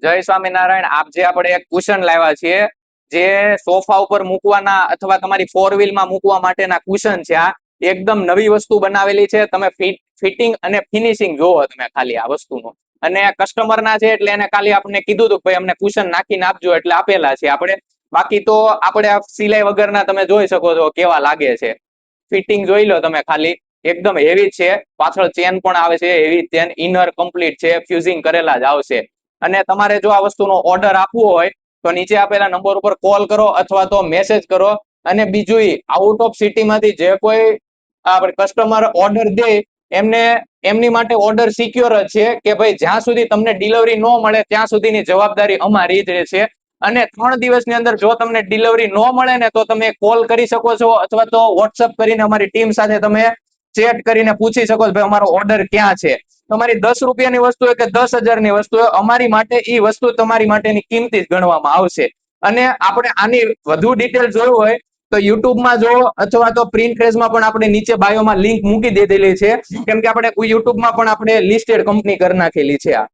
જય સ્વામિનારાયણ. આપ જે આપણે એક કુશન લાવ્યા છીએ, જે સોફા ઉપર મૂકવાના અથવા તમારી ફોર વ્હીલમાં મૂકવા માટેના કુશન છે. આ એકદમ નવી વસ્તુ બનાવેલી છે. તમે ફિટિંગ અને ફિનિશિંગ જોવો તમે ખાલી આ વસ્તુનું. અને કસ્ટમર ના છે એટલે એને ખાલી આપણે કીધું હતું કે ભાઈ અમને કુશન નાખીને આપજો, એટલે આપેલા છે આપણે. બાકી તો આપણે આ સિલાઈ વગરના તમે જોઈ શકો છો કેવા લાગે છે. ફિટિંગ જોઈ લો તમે ખાલી, એકદમ હેવી છે. પાછળ ચેન પણ આવે છે, હેવી ચેન. ઇનર કમ્પ્લીટ છે, ફ્યુઝિંગ કરેલા જ આવશે. અને તમારે જો આ વસ્તુનો ઓર્ડર આપવો હોય તો નીચે આપેલા નંબર ઉપર કોલ કરો અથવા તો મેસેજ કરો. અને બીજું આઉટ ઓફ સિટી માંથી જે કોઈ કસ્ટમર ઓર્ડર દે એમને એમની માટે ઓર્ડર સિક્યોર જ છે કે ભાઈ જ્યાં સુધી તમને ડિલિવરી ન મળે ત્યાં સુધીની જવાબદારી અમારી જ રહેશે. અને 3 દિવસની અંદર જો તમને ડિલિવરી ન મળે ને તો તમે કોલ કરી શકો છો અથવા તો વોટ્સઅપ કરીને અમારી ટીમ સાથે તમે ચેટ કરીને પૂછી શકો છો ભાઈ અમારો ઓર્ડર ક્યાં છે. તમારી 10 રૂપિયાની વસ્તુ હોય કે 10,000ની વસ્તુ હોય, અમારી માટે એ વસ્તુ તમારી માટેની કિંમતી જ ગણવામાં આવશે. અને આપણે આની વધુ ડિટેલ જોયું હોય તો યુટ્યુબમાં જો અથવા તો પ્રિન્ટપ્રેસમાં પણ આપણે નીચે બાયોમાં લિંક મૂકી દીધેલી છે. કેમ કે આપણે યુટ્યુબમાં પણ આપણે લિસ્ટેડ કંપની કરી નાખેલી છે આ.